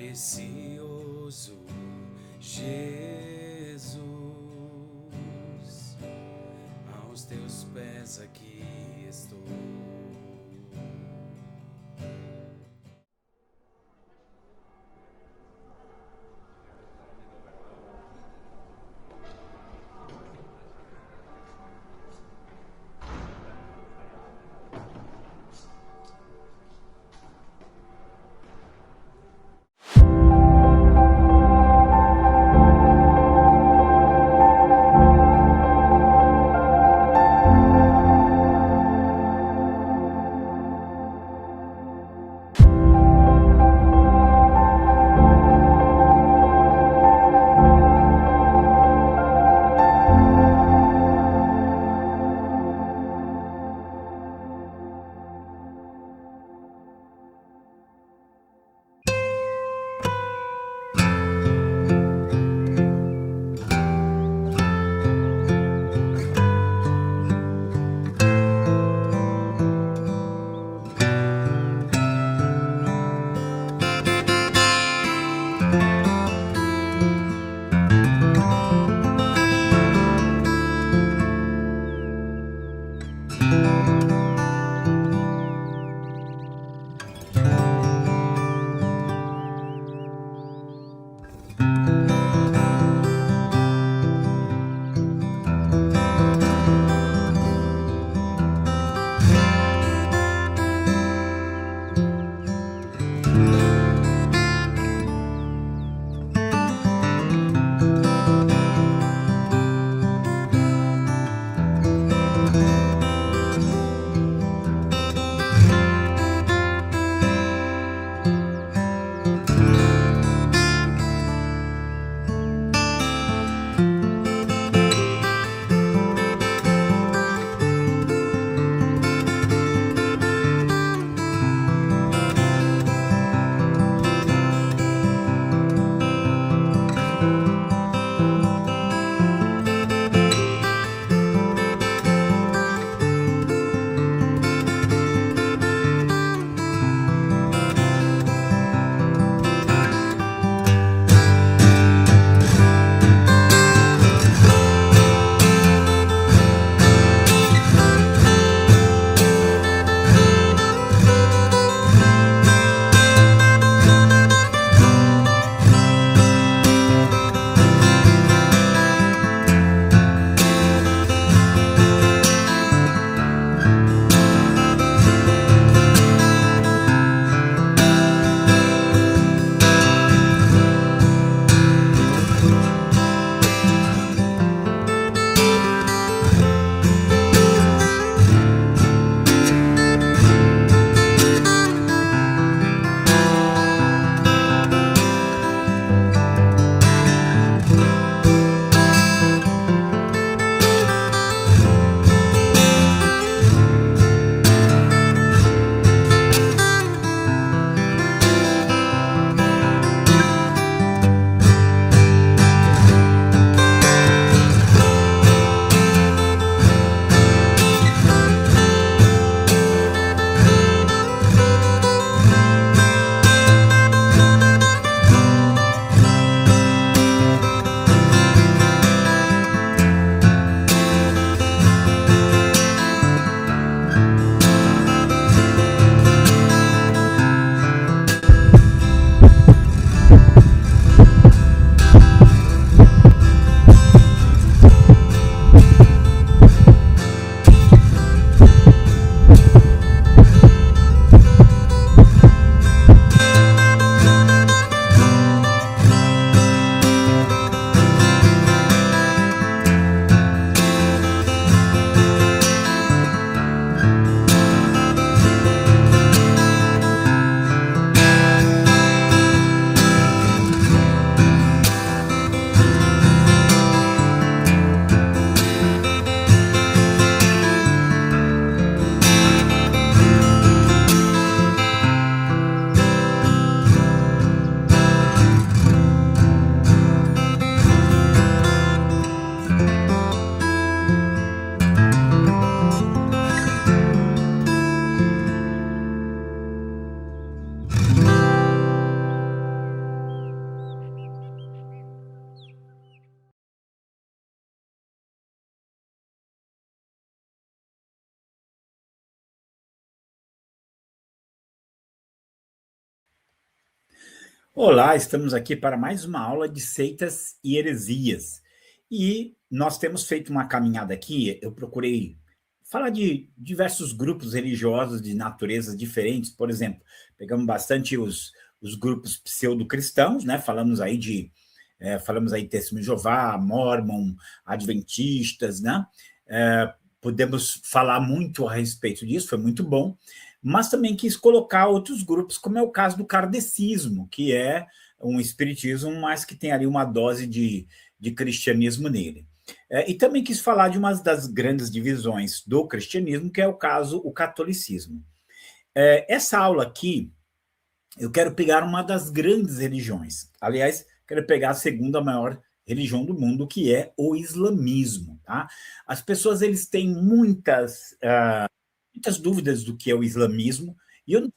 Precioso Jesus, aos teus pés aqui estou. Olá, estamos aqui para mais uma aula de seitas e heresias. E nós temos feito uma caminhada aqui. Eu procurei falar de diversos grupos religiosos de naturezas diferentes. Por exemplo, pegamos bastante os grupos pseudo-cristãos, né? Falamos aí de Testemunho de Jeová, Mórmon, Adventistas, né? Podemos falar muito a respeito disso, foi muito bom, mas também quis colocar outros grupos, como é o caso do kardecismo, que é um espiritismo, mas que tem ali uma dose de cristianismo nele. E também quis falar de uma das grandes divisões do cristianismo, que é o catolicismo. Essa aula aqui, eu quero pegar uma das grandes religiões. Aliás, quero pegar a segunda maior religião do mundo, que é o islamismo. Tá? As pessoas eles têm muitas dúvidas do que é o islamismo, e eu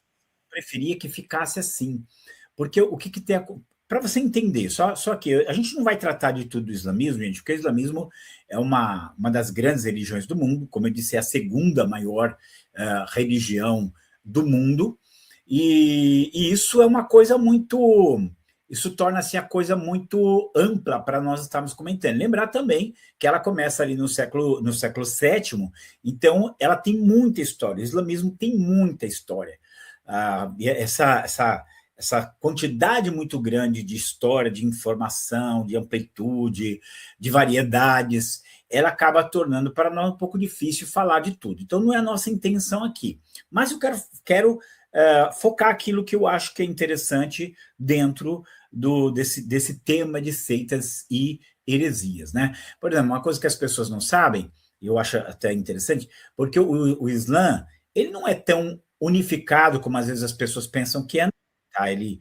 preferia que ficasse assim, porque o que tem... Para você entender, só que a gente não vai tratar de tudo do islamismo, gente, porque o islamismo é uma das grandes religiões do mundo, como eu disse, é a segunda maior religião do mundo, e isso é uma coisa muito... Isso torna-se a coisa muito ampla para nós estarmos comentando. Lembrar também que ela começa ali no século VII, então ela tem muita história. O islamismo tem muita história. Essa quantidade muito grande de história, de informação, de amplitude, de variedades, ela acaba tornando para nós um pouco difícil falar de tudo. Então, não é a nossa intenção aqui. Mas eu quero focar aquilo que eu acho que é interessante dentro desse tema de seitas e heresias. Né? Por exemplo, uma coisa que as pessoas não sabem, e eu acho até interessante, porque o Islã ele não é tão unificado como às vezes as pessoas pensam que é. Tá? Ele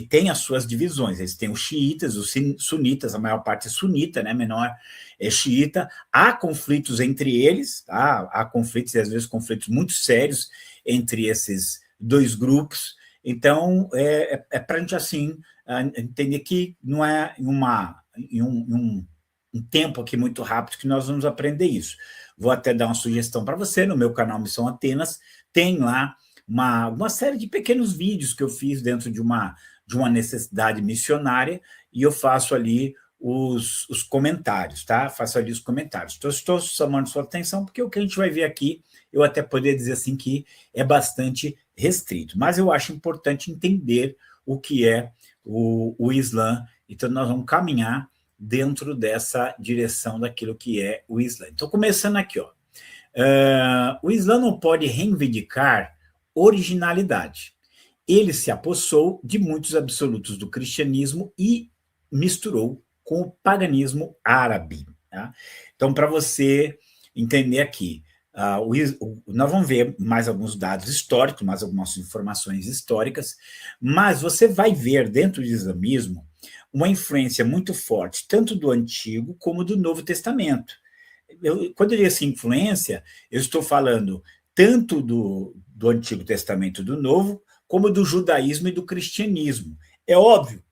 tem as suas divisões. Eles têm os xiitas, os sunitas, a maior parte é sunita, né? Menor é xiita. Há conflitos entre eles, tá? Há conflitos, e às vezes conflitos muito sérios entre esses dois grupos. Então, para a gente, assim, entender que não é em um tempo aqui muito rápido que nós vamos aprender isso. Vou até dar uma sugestão para você, no meu canal Missão Atenas, tem lá uma série de pequenos vídeos que eu fiz dentro de uma necessidade missionária, e eu faço ali os comentários, tá? Faço ali os comentários. Estou chamando sua atenção, porque o que a gente vai ver aqui, eu até poderia dizer assim que é bastante restrito, mas eu acho importante entender o que é o Islã, então nós vamos caminhar dentro dessa direção daquilo que é o Islã. Então, começando aqui, ó. O Islã não pode reivindicar originalidade. Ele se apossou de muitos absolutos do cristianismo e misturou com o paganismo árabe. Tá? Então, para você entender aqui, nós vamos ver mais alguns dados históricos, mais algumas informações históricas, mas você vai ver dentro do islamismo uma influência muito forte, tanto do Antigo como do Novo Testamento. Quando eu digo assim, influência, eu estou falando tanto do Antigo Testamento e do Novo, como do judaísmo e do cristianismo. É óbvio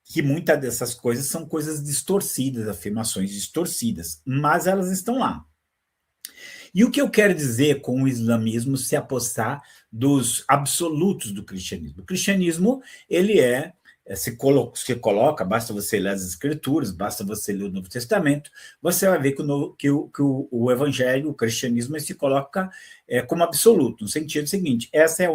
que muitas dessas coisas são coisas distorcidas, afirmações distorcidas, mas elas estão lá. E o que eu quero dizer com o islamismo se apossar dos absolutos do cristianismo? O cristianismo, ele se coloca, basta você ler as escrituras, basta você ler o Novo Testamento, você vai ver que o evangelho, o cristianismo, se coloca como absoluto, no sentido seguinte, esse é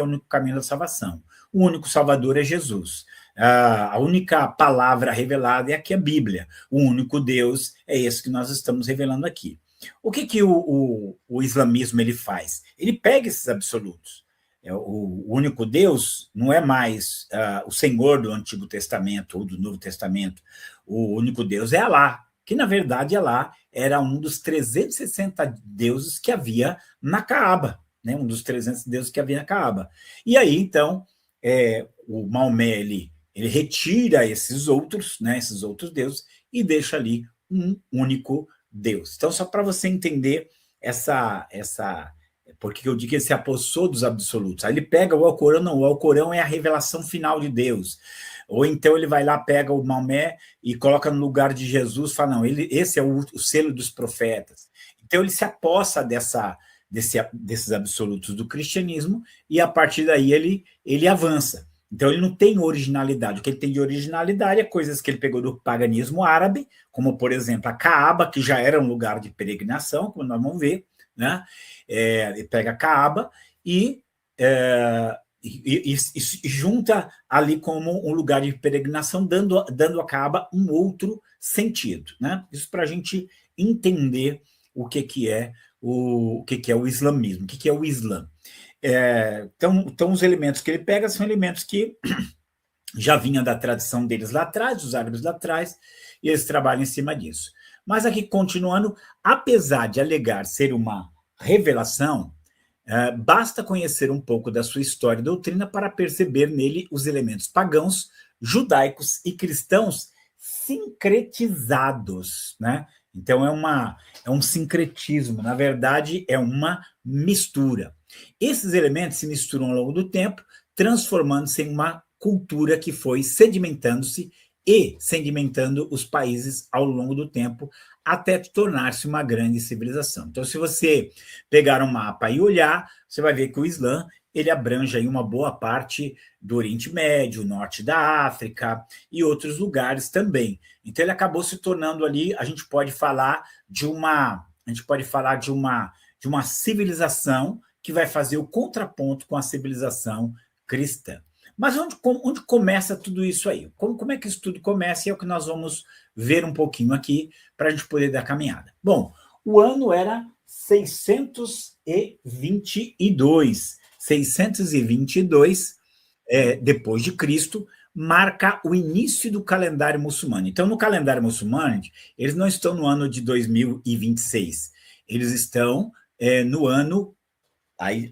o único caminho da salvação. O único salvador é Jesus. A única palavra revelada é aqui a Bíblia. O único Deus é esse que nós estamos revelando aqui. O que o islamismo ele faz? Ele pega esses absolutos. O único Deus não é mais o Senhor do Antigo Testamento ou do Novo Testamento. O único Deus é Alá, que na verdade Alá era um dos 360 deuses que havia na Caaba, né? Um dos 300 deuses que havia na Caaba. E aí, então, o Maomé ele retira esses outros, né, esses outros deuses, e deixa ali um único Deus. Então, só para você entender porque eu digo que ele se apossou dos absolutos. Aí ele pega o Alcorão, não, o Alcorão é a revelação final de Deus. Ou então ele vai lá, pega o Maomé e coloca no lugar de Jesus, fala, não, esse é o selo dos profetas. Então ele se apossa desses absolutos do cristianismo, e a partir daí ele avança. Então, ele não tem originalidade. O que ele tem de originalidade é coisas que ele pegou do paganismo árabe, como, por exemplo, a Caaba, que já era um lugar de peregrinação, como nós vamos ver, né? Ele pega a Caaba e, e junta ali como um lugar de peregrinação, dando a Caaba um outro sentido, né? Isso para a gente entender o que é o que é o islamismo, o que é o Islã. Então, os elementos que ele pega são elementos que já vinham da tradição deles lá atrás, dos árabes lá atrás, e eles trabalham em cima disso. Mas aqui, continuando, apesar de alegar ser uma revelação, basta conhecer um pouco da sua história e doutrina para perceber nele os elementos pagãos, judaicos e cristãos sincretizados, né? Então, é um sincretismo, na verdade, é uma mistura. Esses elementos se misturam ao longo do tempo, transformando-se em uma cultura que foi sedimentando-se e sedimentando os países ao longo do tempo, até tornar-se uma grande civilização. Então, se você pegar um mapa e olhar, você vai ver que o Islã ele abrange aí uma boa parte do Oriente Médio, norte da África e outros lugares também. Então, ele acabou se tornando ali, a gente pode falar de uma civilização que vai fazer o contraponto com a civilização cristã. Mas onde começa tudo isso aí? Como é que isso tudo começa? E é o que nós vamos ver um pouquinho aqui para a gente poder dar caminhada. Bom, o ano era 622. 622, depois de Cristo, marca o início do calendário muçulmano. Então, no calendário muçulmano, eles não estão no ano de 2026. Eles estão no ano... Aí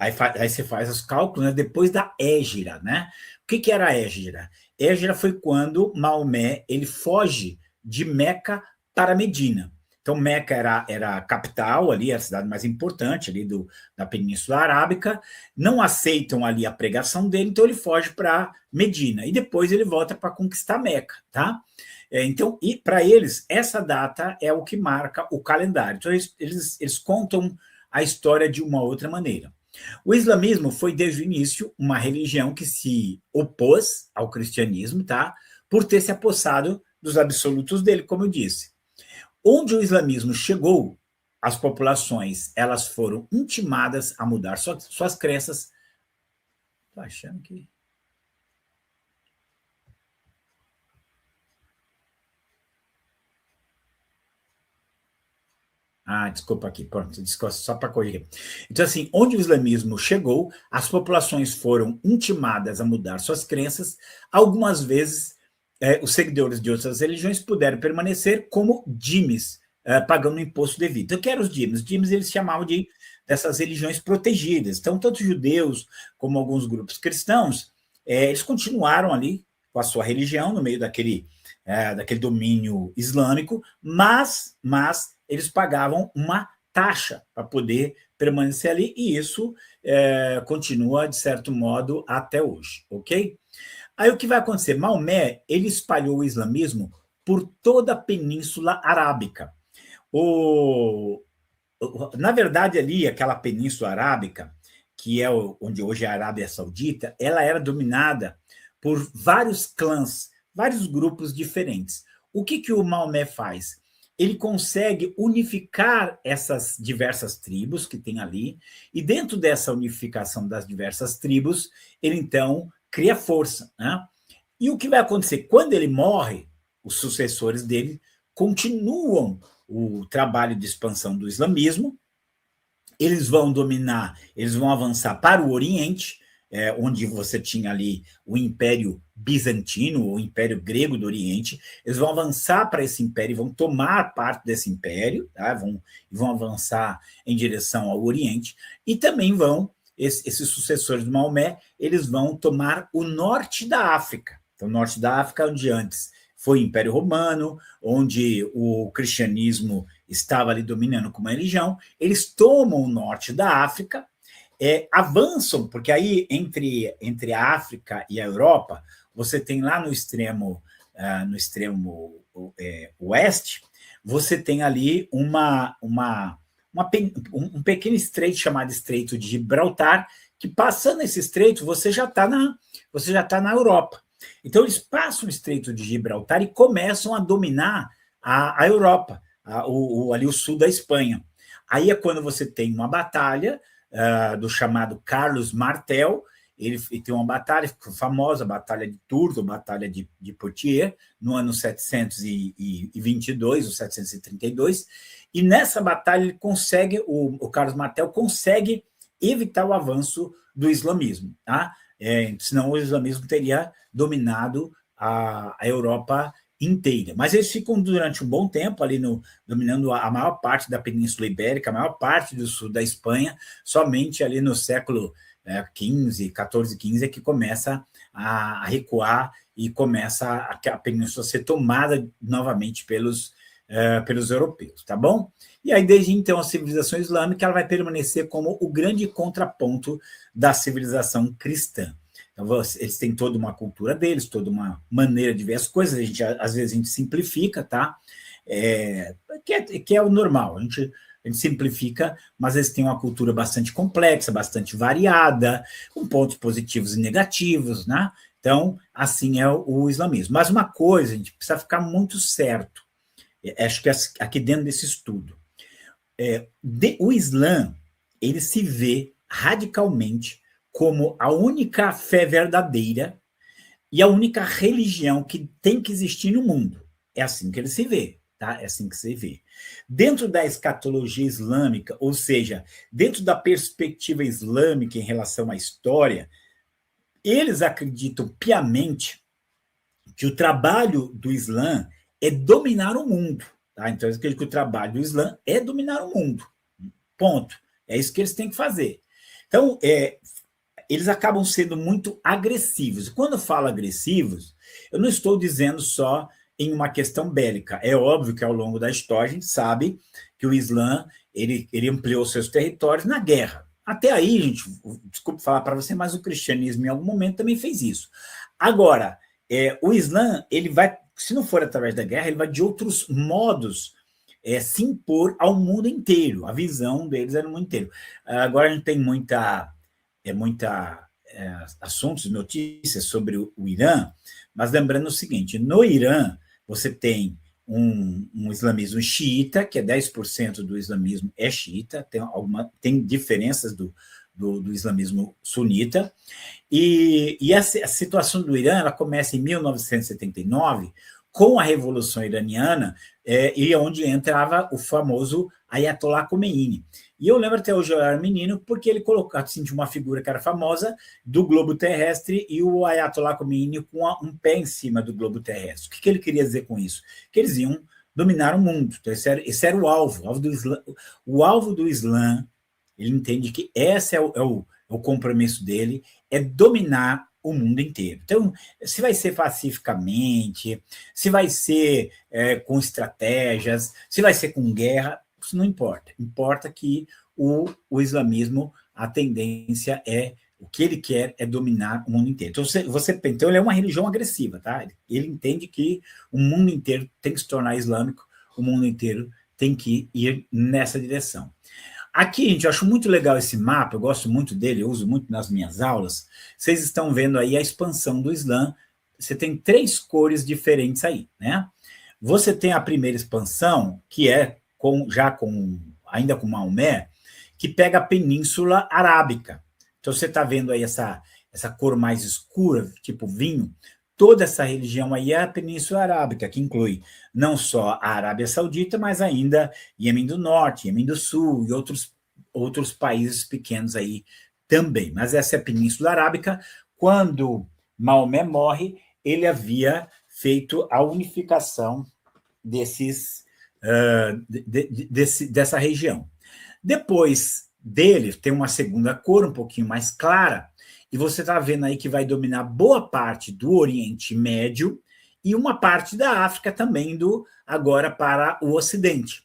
você faz os cálculos, né, depois da Hégira, né? O que era a Hégira? Hégira foi quando Maomé ele foge de Meca para Medina. Então, Meca era a capital ali, a cidade mais importante ali da Península Arábica. Não aceitam ali a pregação dele, então ele foge para Medina. E depois ele volta para conquistar Meca, tá? Então, e para eles, essa data é o que marca o calendário. Então, eles contam a história de uma outra maneira. O islamismo foi, desde o início, uma religião que se opôs ao cristianismo, tá? Por ter se apossado dos absolutos dele, como eu disse. Onde o islamismo chegou, as populações elas foram intimadas a mudar suas crenças. Estou achando que... desculpa aqui, pronto, só para corrigir. Então, assim, onde o islamismo chegou, as populações foram intimadas a mudar suas crenças. Algumas vezes, os seguidores de outras religiões puderam permanecer como dhimes, pagando o imposto devido. Então, o que eram os dhimes? Os dhimes eles chamavam dessas religiões protegidas. Então, tanto judeus como alguns grupos cristãos, eles continuaram ali com a sua religião no meio daquele domínio islâmico, mas eles pagavam uma taxa para poder permanecer ali, e isso continua, de certo modo, até hoje, ok? Aí o que vai acontecer? Maomé, ele espalhou o islamismo por toda a Península Arábica. Na verdade, ali, aquela Península Arábica, que é onde hoje é a Arábia Saudita, ela era dominada por vários clãs, vários grupos diferentes. O que o Maomé faz? Ele consegue unificar essas diversas tribos que tem ali, e dentro dessa unificação das diversas tribos, ele então cria força, né? E o que vai acontecer? Quando ele morre, os sucessores dele continuam o trabalho de expansão do islamismo, eles vão dominar, eles vão avançar para o Oriente, onde você tinha ali o Império Bizantino, o Império Grego do Oriente. Eles vão avançar para esse império, vão tomar parte desse império, tá? vão avançar em direção ao Oriente, e também esses sucessores de Maomé, eles vão tomar o norte da África. Então, o norte da África, onde antes foi o Império Romano, onde o cristianismo estava ali dominando como religião, eles tomam o norte da África, avançam, porque aí entre a África e a Europa, você tem lá no extremo oeste, você tem ali um pequeno estreito chamado Estreito de Gibraltar, que passando esse estreito, você já está na Europa. Então, eles passam o Estreito de Gibraltar e começam a dominar a Europa, ali o sul da Espanha. Aí é quando você tem uma batalha do chamado Carlos Martel. Ele tem uma batalha famosa, a Batalha de Tours, a Batalha de Poitiers, no ano 722, ou 732, e nessa batalha ele consegue, o Carlos Martel consegue evitar o avanço do islamismo, tá? Senão o islamismo teria dominado a Europa inteira. Mas eles ficam durante um bom tempo ali dominando a maior parte da Península Ibérica, a maior parte do sul da Espanha, somente ali no século XV, 14, 15, é que começa a recuar e começa a península a ser tomada novamente pelos europeus, tá bom? E aí, desde então, a civilização islâmica ela vai permanecer como o grande contraponto da civilização cristã. Então, eles têm toda uma cultura deles, toda uma maneira de ver as coisas, às vezes a gente simplifica, tá? Que é o normal, a gente simplifica, mas eles têm uma cultura bastante complexa, bastante variada, com pontos positivos e negativos, né? Então, assim é o islamismo. Mas uma coisa, a gente precisa ficar muito certo, acho que aqui dentro desse estudo, o Islã, ele se vê radicalmente como a única fé verdadeira e a única religião que tem que existir no mundo. É assim que ele se vê, tá? É assim que se vê. Dentro da escatologia islâmica, ou seja, dentro da perspectiva islâmica em relação à história, eles acreditam piamente que o trabalho do Islã é dominar o mundo. Tá? Então, eles acreditam que o trabalho do Islã é dominar o mundo. Ponto. É isso que eles têm que fazer. Então, eles acabam sendo muito agressivos. E quando eu falo agressivos, eu não estou dizendo só em uma questão bélica. É óbvio que ao longo da história a gente sabe que o Islã ele ampliou seus territórios na guerra. Até aí, gente, desculpe falar para você, mas o cristianismo em algum momento também fez isso. Agora, o Islã, ele vai, se não for através da guerra, ele vai de outros modos se impor ao mundo inteiro. A visão deles é no mundo inteiro. Agora a gente tem muita assuntos, notícias sobre o Irã, mas lembrando o seguinte, no Irã você tem um islamismo xiita, que é 10% do islamismo é xiita, tem diferenças do islamismo sunita, e a situação do Irã ela começa em 1979, com a Revolução Iraniana, e onde entrava o famoso Ayatollah Khomeini. E eu lembro até hoje, eu era menino, porque ele colocou assim, uma figura que era famosa do globo terrestre e o Ayatollah Khomeini com um pé em cima do globo terrestre. O que ele queria dizer com isso? Que eles iam dominar o mundo. Então, esse era o alvo do Islã. O alvo do Islã, ele entende que esse é o compromisso dele, é dominar o mundo inteiro. Então, se vai ser pacificamente, se vai ser com estratégias, se vai ser com guerra, isso não importa. Importa que o islamismo, a tendência o que ele quer é dominar o mundo inteiro. Então ele é uma religião agressiva, tá? Ele entende que o mundo inteiro tem que se tornar islâmico, o mundo inteiro tem que ir nessa direção. Aqui, gente, eu acho muito legal esse mapa, eu gosto muito dele, eu uso muito nas minhas aulas. Vocês estão vendo aí a expansão do Islã. Você tem 3 cores diferentes aí, né? Você tem a primeira expansão, que é ainda com Maomé, que pega a Península Arábica. Então, você está vendo aí essa cor mais escura, tipo vinho. Toda essa religião aí é a Península Arábica, que inclui não só a Arábia Saudita, mas ainda Iêmen do Norte, Iêmen do Sul e outros países pequenos aí também. Mas essa é a Península Arábica. Quando Maomé morre, ele havia feito a unificação dessa região. Depois dele, tem uma segunda cor um pouquinho mais clara, e você está vendo aí que vai dominar boa parte do Oriente Médio e uma parte da África também, agora para o Ocidente.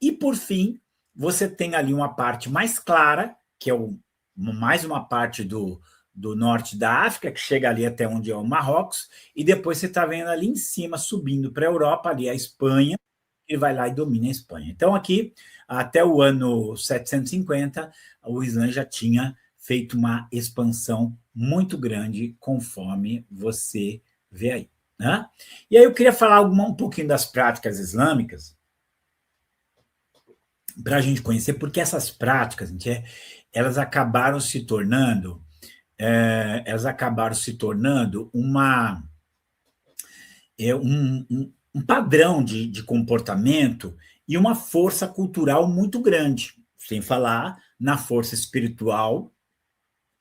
E, por fim, você tem ali uma parte mais clara, que é mais uma parte do norte da África, que chega ali até onde é o Marrocos, e depois você está vendo ali em cima, subindo para a Europa, ali a Espanha, ele vai lá e domina a Espanha. Então, aqui, até o ano 750, o Islã já tinha feito uma expansão muito grande, conforme você vê aí, né? E aí eu queria falar um pouquinho das práticas islâmicas, para a gente conhecer, porque essas práticas, gente, elas acabaram se tornando, um padrão de comportamento e uma força cultural muito grande, sem falar na força espiritual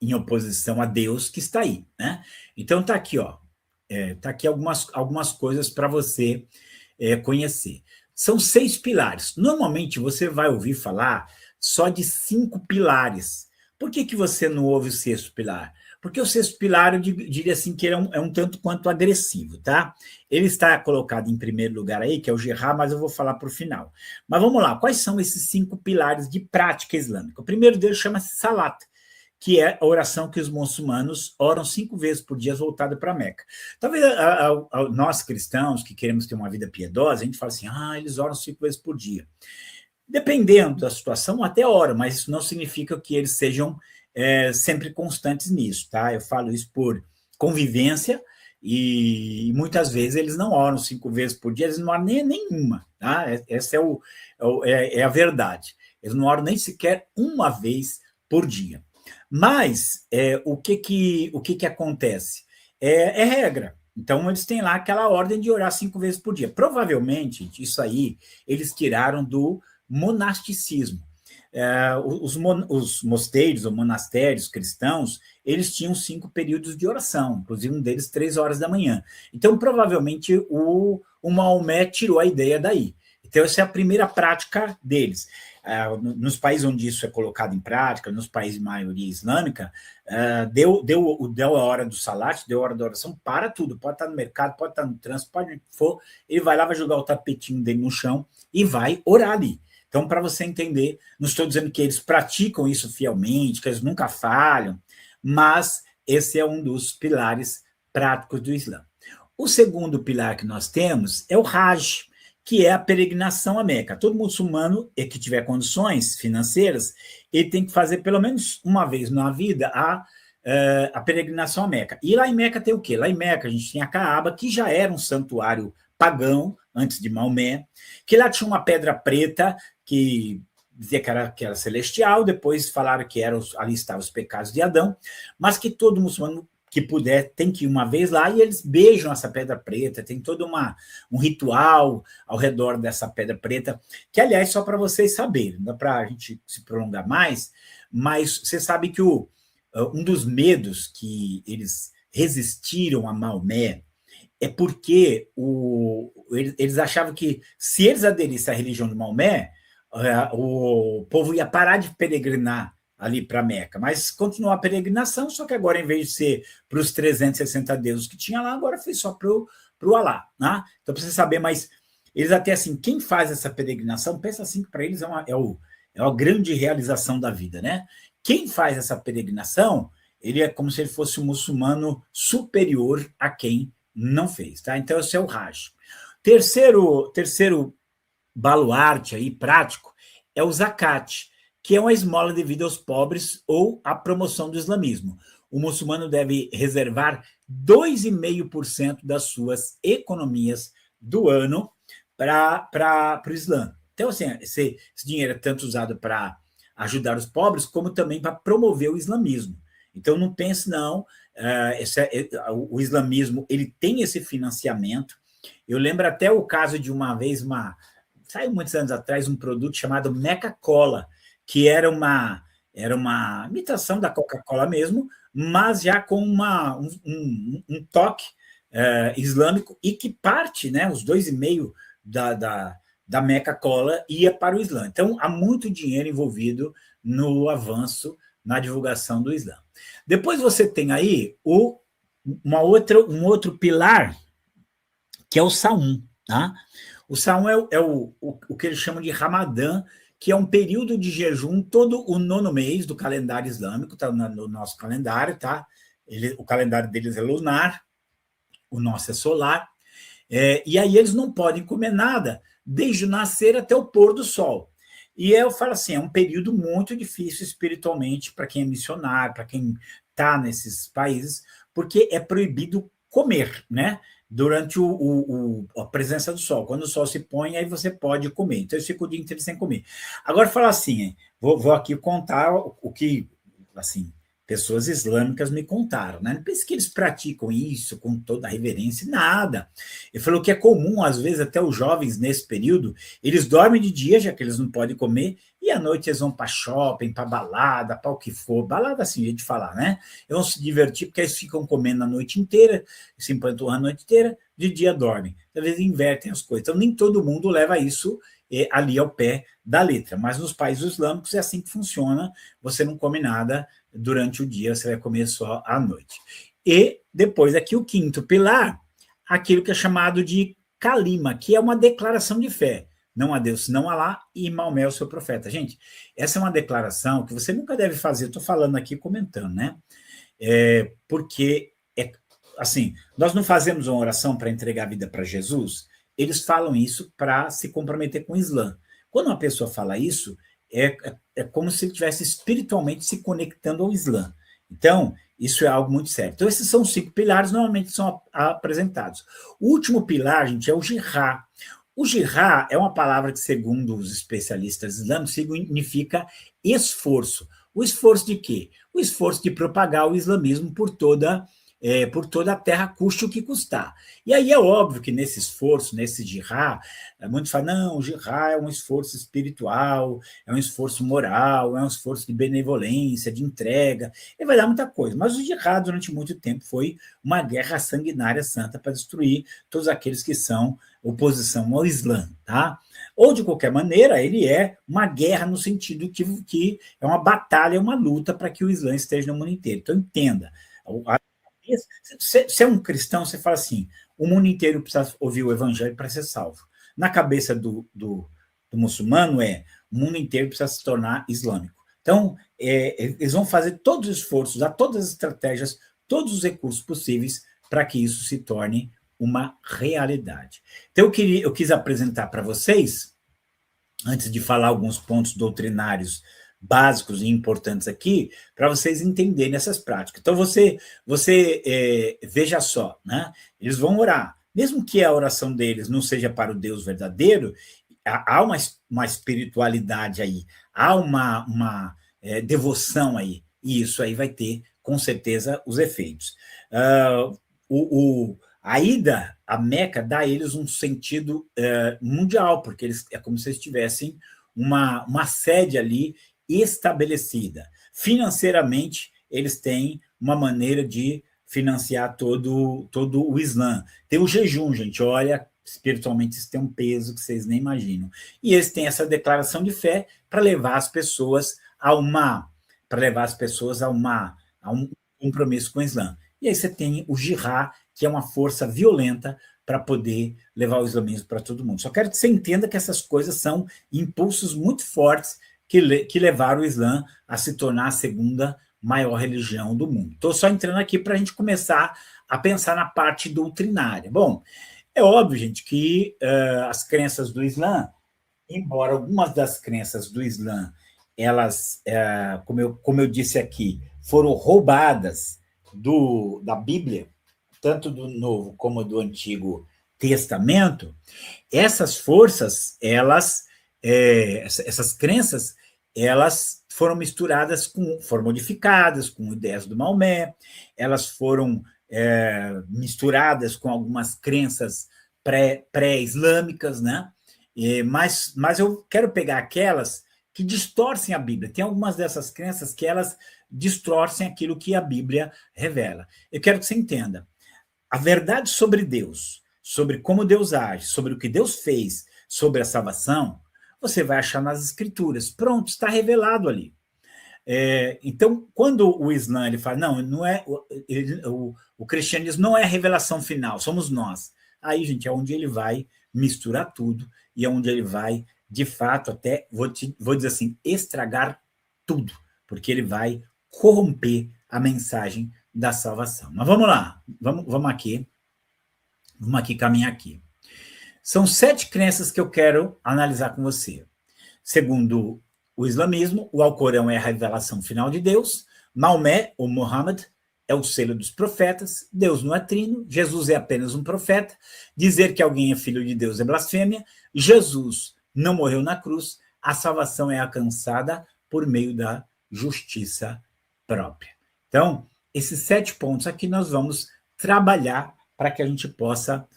em oposição a Deus que está aí, né? Então tá aqui, ó, tá aqui algumas coisas para você conhecer. São 6 pilares. Normalmente você vai ouvir falar só de 5 pilares. Por que você não ouve o 6º pilar? Porque o 6º pilar, eu diria assim, que ele é um tanto quanto agressivo, tá? Ele está colocado em primeiro lugar aí, que é o jihad, mas eu vou falar para o final. Mas vamos lá, quais são esses 5 pilares de prática islâmica? O primeiro deles chama-se salat, que é a oração que os muçulmanos oram 5 vezes por dia voltada para Meca. Talvez nós cristãos que queremos ter uma vida piedosa, a gente fala assim, eles oram 5 vezes por dia. Dependendo da situação, até oram, mas isso não significa que eles sejam sempre constantes nisso, tá? Eu falo isso por convivência e muitas vezes eles não oram 5 vezes por dia, eles não oram nem nenhuma, tá? Essa é a verdade. Eles não oram nem sequer uma vez por dia. Mas o que acontece? É regra. Então, eles têm lá aquela ordem de orar 5 vezes por dia. Provavelmente, isso aí, eles tiraram do monasticismo. Os mosteiros ou monastérios cristãos, eles tinham 5 períodos de oração, inclusive um deles 3 horas da manhã. Então, provavelmente, o Maomé tirou a ideia daí. Então, essa é a primeira prática deles. Nos países onde isso é colocado em prática, nos países de maioria islâmica, deu a hora do salat, deu a hora da oração, para tudo. Pode estar no mercado, pode estar no trânsito, pode onde for, ele vai lá, vai jogar o tapetinho dele no chão e vai orar ali. Então, para você entender, não estou dizendo que eles praticam isso fielmente, que eles nunca falham, mas esse é um dos pilares práticos do Islã. O segundo pilar que nós temos é o Hajj, que é a peregrinação à Meca. Todo muçulmano que tiver condições financeiras, ele tem que fazer pelo menos uma vez na vida a peregrinação à Meca. E lá em Meca tem o quê? Lá em Meca a gente tem a Caaba, que já era um santuário pagão, antes de Maomé, que lá tinha uma pedra preta, que dizia que era celestial, depois falaram que ali estavam os pecados de Adão, mas que todo muçulmano que puder tem que ir uma vez lá e eles beijam essa pedra preta, tem todo um ritual ao redor dessa pedra preta, que, aliás, só para vocês saberem, não dá para a gente se prolongar mais, mas você sabe que um dos medos que eles resistiram a Maomé é porque eles achavam que, se eles aderissem à religião de Maomé, o povo ia parar de peregrinar ali para Meca, mas continuou a peregrinação, só que agora, em vez de ser para os 360 deuses que tinha lá, agora foi só para o Alá, né? Então, para você saber, mas eles até assim, quem faz essa peregrinação, pensa assim que para eles é uma grande realização da vida, né? Quem faz essa peregrinação, ele é como se ele fosse um muçulmano superior a quem não fez, tá? Então, esse é o Hajj. Terceiro baluarte aí, prático, é o Zakat, que é uma esmola devida aos pobres ou a promoção do islamismo. O muçulmano deve reservar 2,5% das suas economias do ano para o Islã. Então, assim, esse dinheiro é tanto usado para ajudar os pobres, como também para promover o islamismo. Então, não pense, não, o islamismo ele tem esse financiamento. Eu lembro até o caso de uma vez, saiu muitos anos atrás, um produto chamado Meca Cola, que era uma imitação da Coca-Cola mesmo, mas já com um toque islâmico, e que parte, né, os 2,5% da Meca Cola ia para o Islã. Então, há muito dinheiro envolvido no avanço, na divulgação do Islã. Depois você tem aí um outro pilar, que é o Saum, tá? O Saum é o que eles chamam de Ramadã, que é um período de jejum todo o 9º mês do calendário islâmico, tá no nosso calendário, tá? O calendário deles é lunar, o nosso é solar, e aí eles não podem comer nada desde o nascer até o pôr do sol. E eu falo assim, é um período muito difícil espiritualmente para quem é missionário, para quem está nesses países, porque é proibido comer, né? Durante a presença do sol. Quando o sol se põe, aí você pode comer. Então, eu fico o dia inteiro sem comer. Agora, falar assim, vou aqui contar o que, assim, pessoas islâmicas me contaram, né? Não pense que eles praticam isso com toda a reverência, nada. Ele falou que é comum, às vezes, até os jovens nesse período, eles dormem de dia, já que eles não podem comer, e à noite eles vão para shopping, para balada, para o que for. Balada, assim, jeito de falar, né? Eles vão se divertir, porque eles ficam comendo a noite inteira, se empanturram a noite inteira, de dia dormem. Às vezes invertem as coisas. Então, nem todo mundo leva isso ali ao pé da letra. Mas nos países islâmicos é assim que funciona, você não come nada durante o dia, você vai comer só à noite. E depois aqui o quinto pilar, aquilo que é chamado de kalima, que é uma declaração de fé. Não a Deus, senão Alá, e Maomé, o seu profeta. Gente, essa é uma declaração que você nunca deve fazer, estou falando aqui, comentando, né? Porque, assim, nós não fazemos uma oração para entregar a vida para Jesus, eles falam isso para se comprometer com o Islã. Quando uma pessoa fala isso, é como se ele estivesse espiritualmente se conectando ao Islã. Então, isso é algo muito sério. Então, esses são os 5 pilares, normalmente são apresentados. O último pilar, gente, é o jihad. O jihad é uma palavra que, segundo os especialistas islâmicos, significa esforço. O esforço de quê? O esforço de propagar o islamismo por toda a terra, custe o que custar. E aí é óbvio que nesse esforço, nesse jihad, muitos falam, não, o jihad é um esforço espiritual, é um esforço moral, é um esforço de benevolência, de entrega, e vai dar muita coisa. Mas o jihad, durante muito tempo, foi uma guerra sanguinária santa para destruir todos aqueles que são oposição ao Islã, tá? Ou, de qualquer maneira, ele é uma guerra no sentido que é uma batalha, uma luta para que o Islã esteja no mundo inteiro. Então, entenda, se é um cristão, você fala assim, o mundo inteiro precisa ouvir o evangelho para ser salvo. Na cabeça do muçulmano o mundo inteiro precisa se tornar islâmico. Então, eles vão fazer todos os esforços, usar todas as estratégias, todos os recursos possíveis para que isso se torne uma realidade. Então, eu quis apresentar para vocês, antes de falar alguns pontos doutrinários básicos e importantes aqui, para vocês entenderem essas práticas. Então, você veja só, né? Eles vão orar. Mesmo que a oração deles não seja para o Deus verdadeiro, há uma espiritualidade aí, há uma devoção aí, e isso aí vai ter, com certeza, os efeitos. A ida a Meca dá a eles um sentido mundial, porque é como se eles tivessem uma sede ali estabelecida. Financeiramente, eles têm uma maneira de financiar todo o Islã. Tem o jejum, gente, olha, espiritualmente isso tem um peso que vocês nem imaginam. E eles têm essa declaração de fé para levar as pessoas a um compromisso com o Islã. E aí você tem o jihad, que é uma força violenta para poder levar o islamismo para todo mundo. Só quero que você entenda que essas coisas são impulsos muito fortes que levaram o Islã a se tornar a segunda maior religião do mundo. Estou só entrando aqui para a gente começar a pensar na parte doutrinária. Bom, é óbvio, gente, que as crenças do Islã, embora algumas das crenças do Islã, elas, como eu disse aqui, foram roubadas da Bíblia, tanto do Novo como do Antigo Testamento, essas forças, essas crenças, elas foram misturadas foram modificadas com ideias do Maomé, elas foram misturadas com algumas crenças pré-islâmicas, né? Mas eu quero pegar aquelas que distorcem a Bíblia. Tem algumas dessas crenças que elas distorcem aquilo que a Bíblia revela. Eu quero que você entenda. A verdade sobre Deus, sobre como Deus age, sobre o que Deus fez, sobre a salvação, você vai achar nas Escrituras. Pronto, está revelado ali. Então, quando o Islã ele fala, não é o cristianismo não é a revelação final, somos nós. Aí, gente, é onde ele vai misturar tudo e é onde ele vai, de fato, até, vou dizer assim, estragar tudo, porque ele vai corromper a mensagem da salvação. Mas vamos lá, vamos aqui caminhar aqui. São 7 crenças que eu quero analisar com você. Segundo o islamismo, o Alcorão é a revelação final de Deus, Maomé, ou Muhammad, é o selo dos profetas, Deus não é trino, Jesus é apenas um profeta, dizer que alguém é filho de Deus é blasfêmia, Jesus não morreu na cruz, a salvação é alcançada por meio da justiça própria. Então, esses 7 pontos aqui nós vamos trabalhar para que a gente possa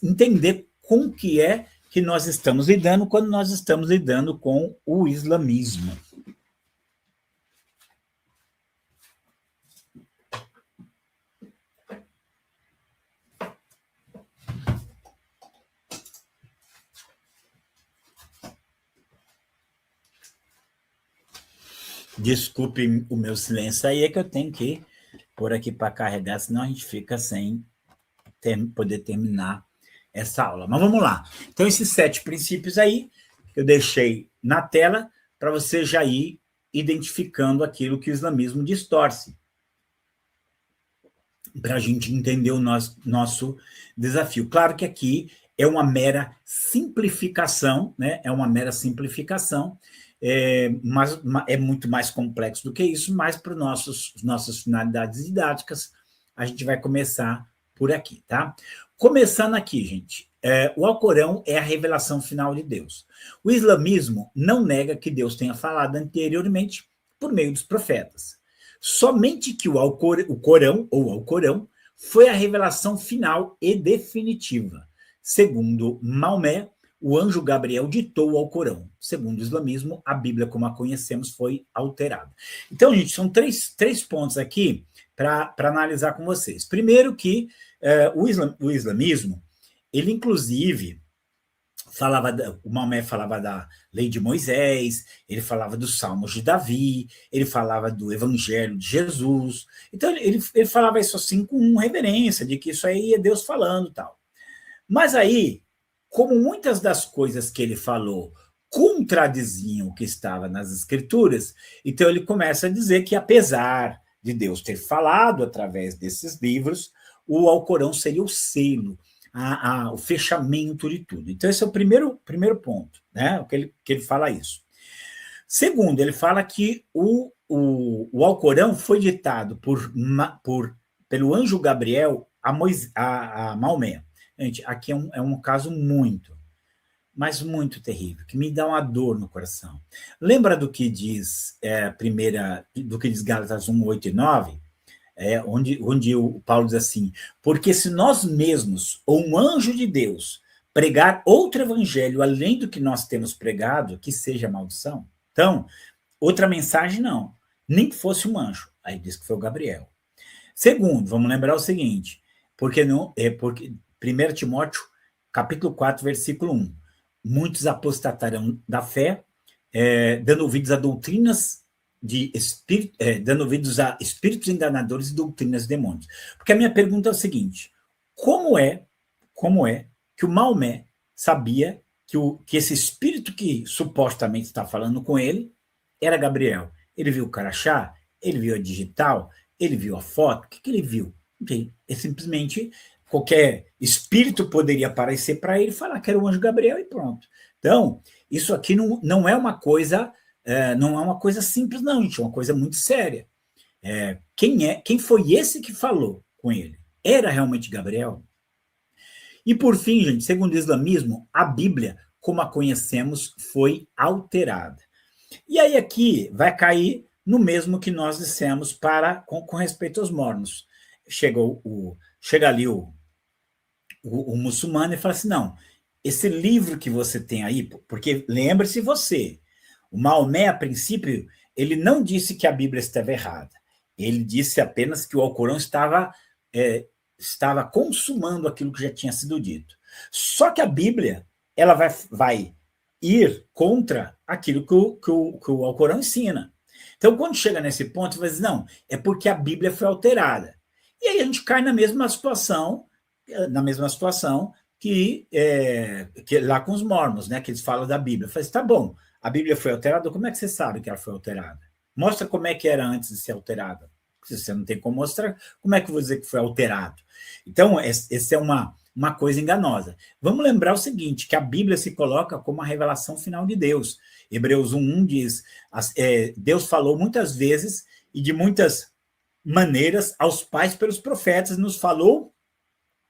entender com que é que nós estamos lidando quando nós estamos lidando com o islamismo. Desculpe o meu silêncio aí, é que eu tenho que pôr aqui para carregar, senão a gente fica sem poder terminar essa aula. Mas vamos lá. Então, esses 7 princípios aí, eu deixei na tela para você já ir identificando aquilo que o islamismo distorce, para a gente entender o nosso desafio. Claro que aqui é uma mera simplificação, né? É uma mera simplificação, mas é muito mais complexo do que isso, mas para nossas finalidades didáticas, a gente vai começar por aqui, tá? Começando aqui, gente, o Alcorão é a revelação final de Deus. O islamismo não nega que Deus tenha falado anteriormente por meio dos profetas. Somente que o Corão, ou Alcorão, foi a revelação final e definitiva. Segundo Maomé, o anjo Gabriel ditou o Alcorão. Segundo o islamismo, a Bíblia, como a conhecemos, foi alterada. Então, gente, são três pontos aqui para analisar com vocês. Primeiro que o islamismo, ele inclusive o Maomé falava da lei de Moisés, ele falava dos salmos de Davi, ele falava do evangelho de Jesus. Então, ele falava isso assim com reverência, de que isso aí é Deus falando e tal. Mas aí, como muitas das coisas que ele falou contradiziam o que estava nas escrituras, então ele começa a dizer que, apesar de Deus ter falado através desses livros, o Alcorão seria o selo, o fechamento de tudo. Então, esse é o primeiro ponto, né? Que ele fala isso. Segundo, ele fala que o Alcorão foi ditado pelo anjo Gabriel a Maomé. Gente, aqui é um caso mas muito terrível, que me dá uma dor no coração. Lembra do que diz do que diz Gálatas 1, 8 e 9? Onde o Paulo diz assim: porque se nós mesmos, ou um anjo de Deus, pregar outro evangelho além do que nós temos pregado, que seja maldição. Então, outra mensagem não, nem que fosse um anjo. Aí diz que foi o Gabriel. Segundo, vamos lembrar o seguinte, porque 1 Timóteo, capítulo 4, versículo 1, muitos apostatarão da fé, dando ouvidos a doutrinas dando ouvidos a espíritos enganadores e doutrinas de demônios. Porque a minha pergunta é o seguinte: como é que o Maomé sabia que esse espírito que supostamente está falando com ele era Gabriel? Ele viu o crachá? Ele viu a digital? Ele viu a foto? O que ele viu? É simplesmente qualquer espírito poderia aparecer para ele e falar que era o anjo Gabriel e pronto. Então, isso aqui não é uma coisa simples, não, gente, é uma coisa muito séria. Quem foi esse que falou com ele? Era realmente Gabriel? E por fim, gente, segundo o islamismo, a Bíblia, como a conhecemos, foi alterada. E aí aqui vai cair no mesmo que nós dissemos com respeito aos mormons. Chega ali o muçulmano e fala assim: não, esse livro que você tem aí, porque lembre-se você, o Maomé, a princípio, ele não disse que a Bíblia estava errada. Ele disse apenas que o Alcorão estava consumando aquilo que já tinha sido dito. Só que a Bíblia, ela vai ir contra aquilo que o Alcorão ensina. Então, quando chega nesse ponto, você vai dizer: não, é porque a Bíblia foi alterada. E aí a gente cai na mesma situação que lá com os mormons, né, que eles falam da Bíblia. Eu falei assim: tá bom, a Bíblia foi alterada, como é que você sabe que ela foi alterada? Mostra como é que era antes de ser alterada. Se você não tem como mostrar, como é que eu vou dizer que foi alterado? Então, essa é uma uma coisa enganosa. Vamos lembrar o seguinte, que a Bíblia se coloca como a revelação final de Deus. Hebreus 1:1 diz, Deus falou muitas vezes e de muitas maneiras aos pais pelos profetas, nos falou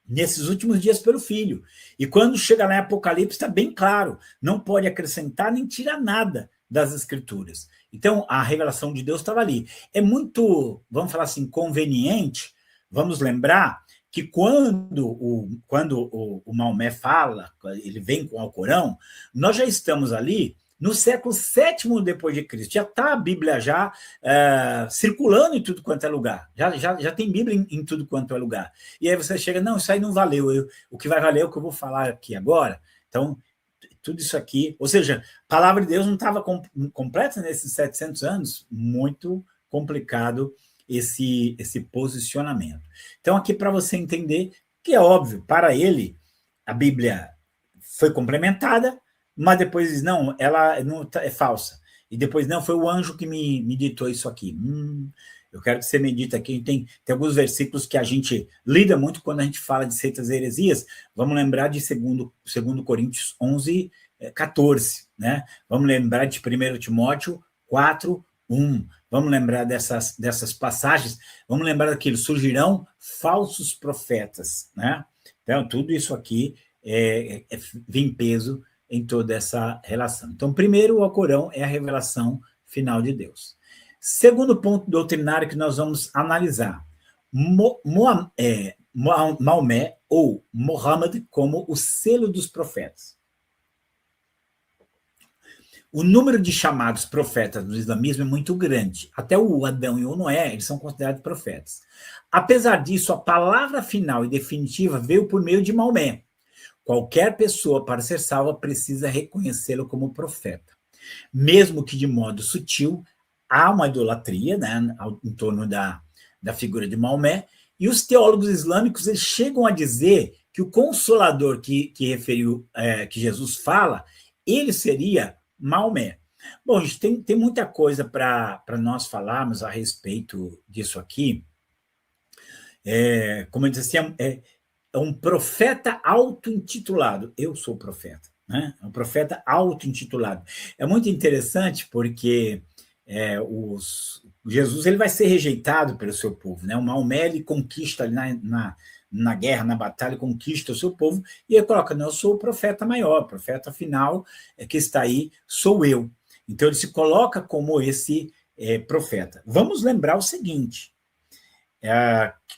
nesses últimos dias pelo Filho. E quando chega lá em Apocalipse, está bem claro, não pode acrescentar nem tirar nada das Escrituras. Então, a revelação de Deus estava ali. É muito, vamos falar assim, conveniente, vamos lembrar que quando o Maomé fala, ele vem com o Alcorão, nós já estamos ali no século VII depois de Cristo. Já está a Bíblia circulando em tudo quanto é lugar. Já tem Bíblia em tudo quanto é lugar. E aí você chega, não, isso aí não valeu. O que vai valer é o que eu vou falar aqui agora. Então, tudo isso aqui... Ou seja, a palavra de Deus não estava completa nesses 700 anos. Muito complicado esse posicionamento. Então, aqui para você entender que é óbvio, para ele, a Bíblia foi complementada, mas depois diz, não, ela não, é falsa. E depois, não, foi o anjo que me ditou isso aqui. Eu quero que você medite aqui. Tem alguns versículos que a gente lida muito quando a gente fala de seitas e heresias. Vamos lembrar de 2 Coríntios 11:14. Né? Vamos lembrar de 1 Timóteo 4:1. Vamos lembrar dessas passagens. Vamos lembrar daquilo, surgirão falsos profetas. Né? Então, tudo isso aqui vem peso em toda essa relação. Então, primeiro, o Alcorão é a revelação final de Deus. Segundo ponto doutrinário que nós vamos analisar, Maomé ou Muhammad como o selo dos profetas. O número de chamados profetas no islamismo é muito grande. Até o Adão e o Noé, eles são considerados profetas. Apesar disso, a palavra final e definitiva veio por meio de Maomé. Qualquer pessoa, para ser salva, precisa reconhecê-lo como profeta. Mesmo que de modo sutil, há uma idolatria, né, em torno da figura de Maomé, e os teólogos islâmicos eles chegam a dizer que o Consolador que que Jesus fala, ele seria Maomé. Bom, gente, tem muita coisa para nós falarmos a respeito disso aqui. Como eu disse assim, é um profeta auto-intitulado. Eu sou profeta. Né? É um profeta auto-intitulado. É muito interessante porque Jesus ele vai ser rejeitado pelo seu povo. Né? O Maomé ele conquista ali na guerra, na batalha, conquista o seu povo e ele coloca, não, eu sou o profeta maior, o profeta final que está aí, sou eu. Então ele se coloca como esse profeta. Vamos lembrar o seguinte,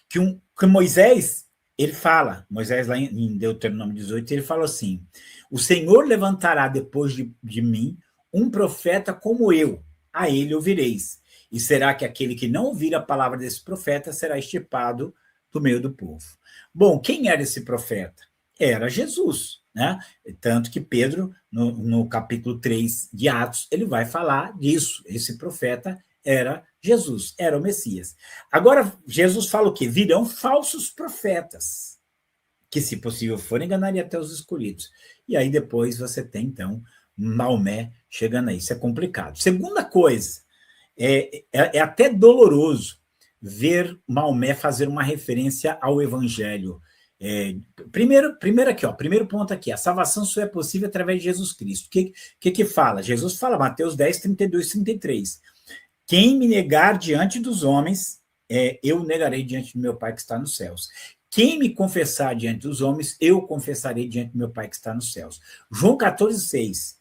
que Moisés, ele fala, Moisés lá em Deuteronômio 18, ele fala assim, o Senhor levantará depois de mim um profeta como eu, a ele ouvireis, e será que aquele que não ouvir a palavra desse profeta será extirpado do meio do povo. Bom, quem era esse profeta? Era Jesus, né? Tanto que Pedro, no capítulo 3 de Atos, ele vai falar disso, esse profeta era Jesus, era o Messias. Agora, Jesus fala o quê? Virão falsos profetas, que, se possível for, enganaria até os escolhidos. E aí depois você tem, então, Maomé chegando aí. Isso é complicado. Segunda coisa, é até doloroso ver Maomé fazer uma referência ao Evangelho. Primeiro ponto aqui, a salvação só é possível através de Jesus Cristo. O que fala? Jesus fala, Mateus 10, 32, 33. Quem me negar diante dos homens, eu negarei diante do meu Pai que está nos céus. Quem me confessar diante dos homens, eu confessarei diante do meu Pai que está nos céus. João 14, 6.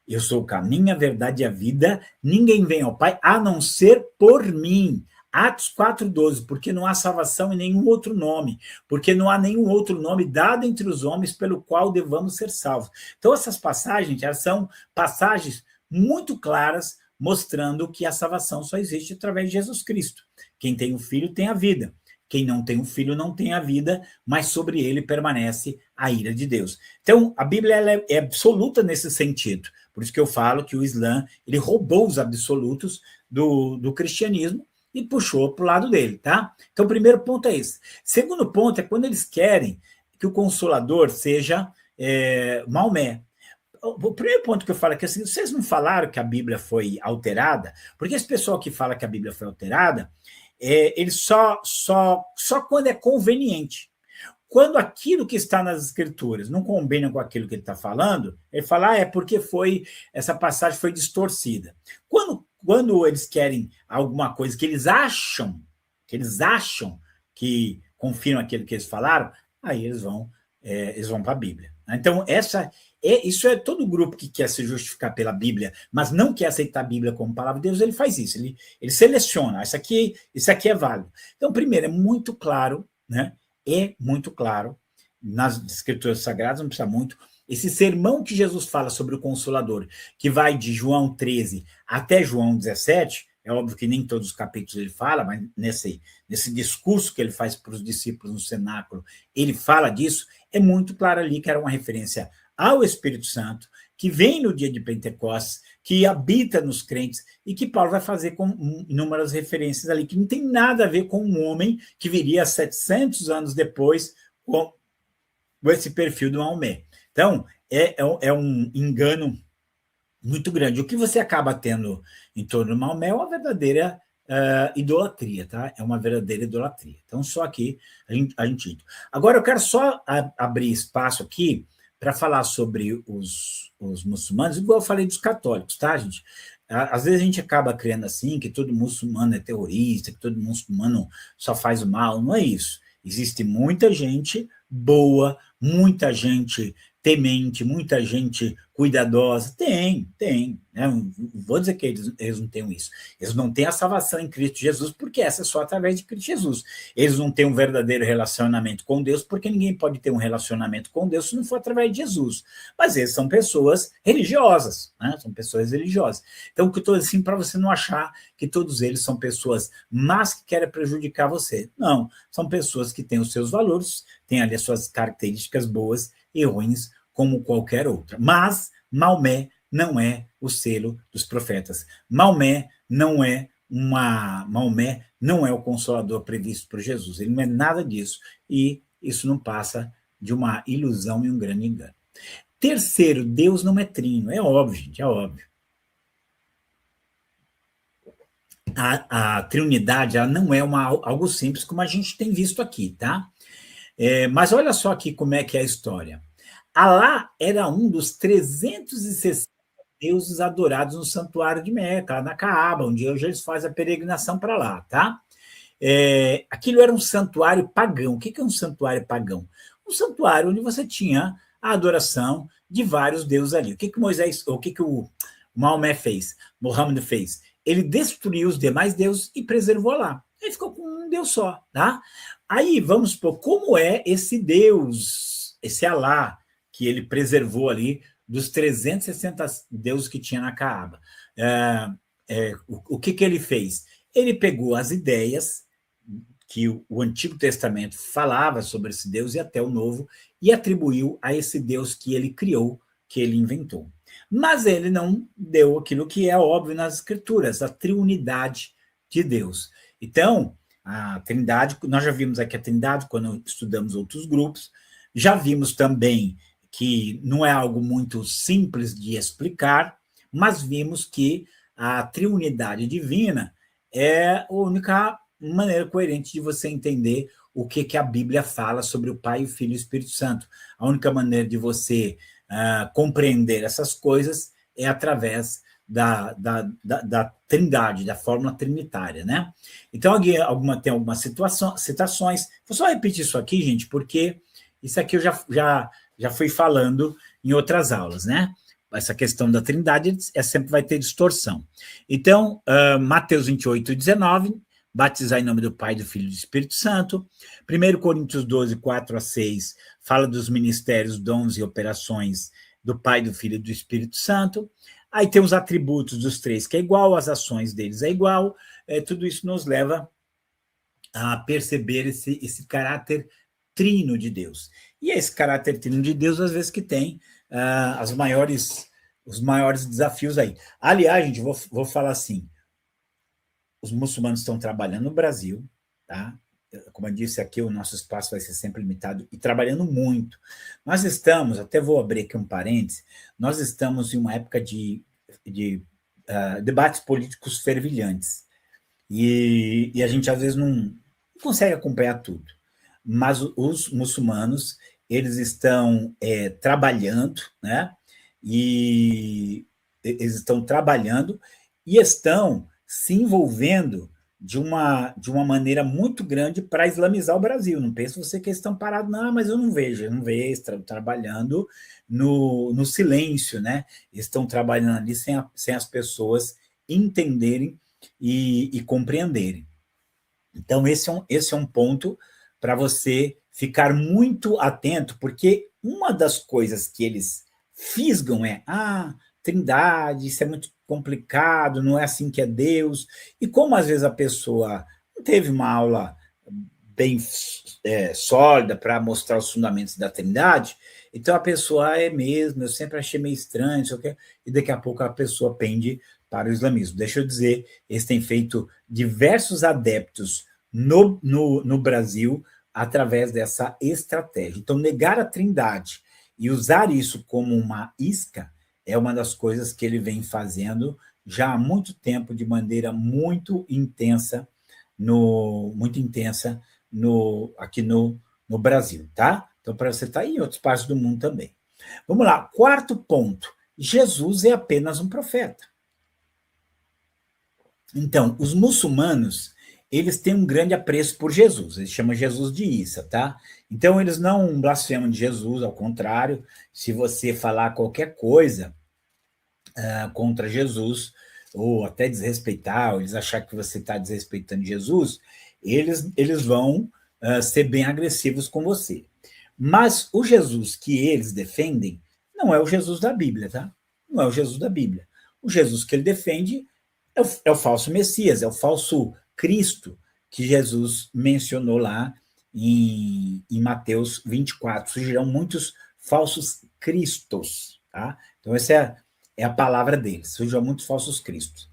Eu sou o caminho, a verdade e a vida, ninguém vem ao Pai a não ser por mim. Atos 4,12, porque não há salvação em nenhum outro nome, porque não há nenhum outro nome dado entre os homens pelo qual devamos ser salvos. Então, essas passagens, elas são passagens muito claras, mostrando que a salvação só existe através de Jesus Cristo. Quem tem o Filho tem a vida. Quem não tem o Filho não tem a vida, mas sobre ele permanece a ira de Deus. Então, a Bíblia ela é absoluta nesse sentido. Por isso que eu falo que o Islã ele roubou os absolutos do cristianismo e puxou para o lado dele, tá? Então, o primeiro ponto é esse. Segundo ponto é quando eles querem que o Consolador seja Maomé. O primeiro ponto que eu falo é que assim, vocês não falaram que a Bíblia foi alterada? Porque esse pessoal que fala que a Bíblia foi alterada, ele só quando é conveniente. Quando aquilo que está nas Escrituras não combina com aquilo que ele está falando, ele fala, é porque essa passagem foi distorcida. Quando eles querem alguma coisa que eles acham que confirma aquilo que eles falaram, aí eles vão para a Bíblia. Então, isso é todo grupo que quer se justificar pela Bíblia, mas não quer aceitar a Bíblia como palavra de Deus, ele faz isso, ele seleciona, isso aqui é válido. Então, primeiro, é muito claro, né? É muito claro, nas Escrituras Sagradas, não precisa muito, esse sermão que Jesus fala sobre o Consolador, que vai de João 13 até João 17, é óbvio que nem todos os capítulos ele fala, mas nesse discurso que ele faz para os discípulos no cenáculo, ele fala disso, é muito claro ali que era uma referência ao Espírito Santo, que vem no dia de Pentecostes, que habita nos crentes, e que Paulo vai fazer com inúmeras referências ali, que não tem nada a ver com um homem que viria 700 anos depois com esse perfil do Maomé. Então, é um engano muito grande. O que você acaba tendo em torno do Maomé é uma verdadeira idolatria, tá? É uma verdadeira idolatria. Então, só aqui a gente... Agora, eu quero só abrir espaço aqui para falar sobre os muçulmanos, igual eu falei dos católicos, tá, gente? Às vezes a gente acaba criando assim, que todo muçulmano é terrorista, que todo muçulmano só faz o mal. Não é isso. Existe muita gente boa, muita gente temente, muita gente cuidadosa. Tem. Né? Não vou dizer que eles não têm isso. Eles não têm a salvação em Cristo Jesus, porque essa é só através de Cristo Jesus. Eles não têm um verdadeiro relacionamento com Deus, porque ninguém pode ter um relacionamento com Deus se não for através de Jesus. Mas eles são pessoas religiosas, né? São pessoas religiosas. Então, o que eu estou assim, para você não achar que todos eles são pessoas más que querem prejudicar você. Não, são pessoas que têm os seus valores, têm ali as suas características boas e ruins, como qualquer outra. Mas Maomé não é o selo dos profetas. Maomé não é o consolador previsto por Jesus. Ele não é nada disso. E isso não passa de uma ilusão e um grande engano. Terceiro, Deus não é trino. É óbvio, gente, é óbvio. A Trinidade, ela não é algo simples, como a gente tem visto aqui, tá? Mas olha só aqui como é que é a história. Alá era um dos 360 deuses adorados no santuário de Meca, na Caaba, onde hoje eles fazem a peregrinação para lá, tá? Aquilo era um santuário pagão. O que é um santuário pagão? Um santuário onde você tinha a adoração de vários deuses ali. O que o Maomé fez? Mohammed fez? Ele destruiu os demais deuses e preservou lá. Ele ficou com um deus só, tá? Aí, vamos supor, como é esse Deus, esse Alá, que ele preservou ali dos 360 deuses que tinha na Caaba? O que ele fez? Ele pegou as ideias que o Antigo Testamento falava sobre esse Deus e até o Novo, e atribuiu a esse Deus que ele criou, que ele inventou. Mas ele não deu aquilo que é óbvio nas Escrituras, a triunidade de Deus. Então, a Trindade, nós já vimos aqui a Trindade quando estudamos outros grupos, já vimos também que não é algo muito simples de explicar, mas vimos que a triunidade divina é a única maneira coerente de você entender o que a Bíblia fala sobre o Pai, o Filho e o Espírito Santo. A única maneira de você compreender essas coisas é através da Trindade, da fórmula trinitária, né? Então, tem algumas citações. Vou só repetir isso aqui, gente, porque isso aqui eu já fui falando em outras aulas, né? Essa questão da Trindade sempre vai ter distorção. Então, Mateus 28, 19, batizar em nome do Pai, do Filho e do Espírito Santo. 1 Coríntios 12, 4 a 6, fala dos ministérios, dons e operações do Pai, do Filho e do Espírito Santo. Aí tem os atributos dos três, que é igual, as ações deles é igual. Tudo isso nos leva a perceber esse caráter trino de Deus. E esse caráter trino de Deus, às vezes, que tem os maiores desafios aí. Aliás, gente, vou falar assim, os muçulmanos estão trabalhando no Brasil, tá? Como eu disse aqui, o nosso espaço vai ser sempre limitado e trabalhando muito. Nós estamos, até vou abrir aqui um parêntese, nós estamos em uma época de debates políticos fervilhantes e a gente às vezes não consegue acompanhar tudo. mas os muçulmanos, eles estão trabalhando, né? E eles estão trabalhando e estão se envolvendo de uma maneira muito grande para islamizar o Brasil. Não pense você que eles estão parados, não, mas eu não vejo, estão trabalhando no silêncio, né? Estão trabalhando ali sem as pessoas entenderem e compreenderem. Então, esse é um ponto para você ficar muito atento, porque uma das coisas que eles fisgam é Trindade, isso é muito complicado, não é assim que é Deus. E como às vezes a pessoa não teve uma aula bem sólida para mostrar os fundamentos da Trindade, então a pessoa é mesmo, eu sempre achei meio estranho, isso aqui, e daqui a pouco a pessoa pende para o islamismo. Deixa eu dizer, eles têm feito diversos adeptos no Brasil através dessa estratégia. Então, negar a Trindade e usar isso como uma isca é uma das coisas que ele vem fazendo já há muito tempo, de maneira muito intensa, aqui no Brasil, tá? Então, para você estar em outras partes do mundo também. Vamos lá, quarto ponto. Jesus é apenas um profeta. Então, os muçulmanos, eles têm um grande apreço por Jesus, eles chamam Jesus de Isa, tá? Então, eles não blasfemam de Jesus, ao contrário, se você falar qualquer coisa contra Jesus, ou até desrespeitar, ou eles achar que você está desrespeitando Jesus, eles vão ser bem agressivos com você. Mas o Jesus que eles defendem não é o Jesus da Bíblia, tá? Não é o Jesus da Bíblia. O Jesus que ele defende é o falso Messias, é o falso Cristo que Jesus mencionou lá em Mateus 24. Surgirão muitos falsos cristos, tá? Então, essa é a palavra deles, surgirão muitos falsos cristos.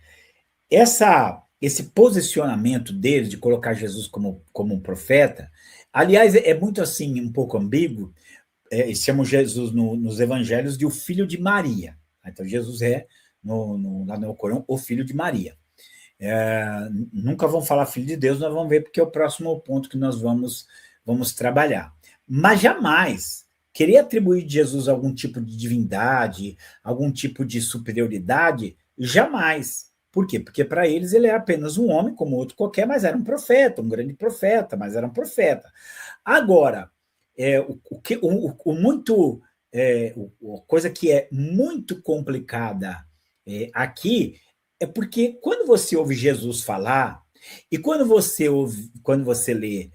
Esse posicionamento deles de colocar Jesus como um profeta, aliás, é muito assim, um pouco ambíguo. Eles chamam Jesus nos evangelhos de o filho de Maria. Então, Jesus é, lá no Corão, o filho de Maria. Nunca vão falar filho de Deus, nós vamos ver, porque é o próximo ponto que nós vamos trabalhar. Mas jamais querer atribuir a Jesus algum tipo de divindade, algum tipo de superioridade, jamais. Por quê? Porque para eles ele é apenas um homem, como outro qualquer, mas era um profeta, um grande profeta, mas era um profeta. Agora, a coisa que é muito complicada aqui é porque quando você ouve Jesus falar e quando você lê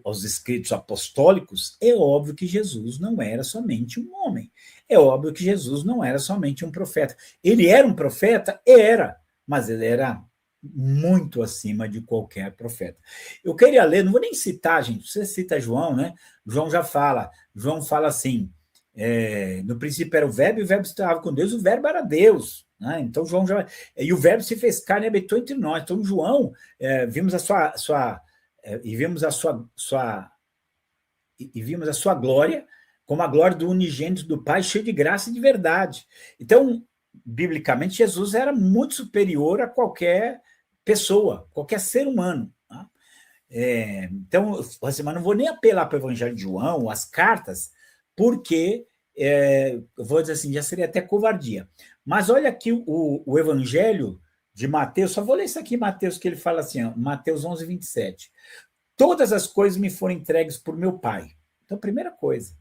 os escritos apostólicos, é óbvio que Jesus não era somente um homem. É óbvio que Jesus não era somente um profeta. Ele era um profeta? Era, mas ele era muito acima de qualquer profeta. Eu queria ler, não vou nem citar, gente, você cita João, né? João fala assim, no princípio era o verbo, e o verbo estava com Deus, o verbo era Deus. Né? Então, João e o verbo se fez carne e habitou entre nós. Então, João, vimos a sua glória, como a glória do unigênito do Pai, cheio de graça e de verdade. Então, biblicamente, Jesus era muito superior a qualquer pessoa, qualquer ser humano. Tá? Então, assim, mas não vou nem apelar para o Evangelho de João, as cartas, porque, eu vou dizer assim, já seria até covardia. Mas olha aqui o Evangelho de Mateus, só vou ler isso aqui, Mateus, que ele fala assim, ó, Mateus 11, 27. Todas as coisas me foram entregues por meu Pai. Então, primeira coisa,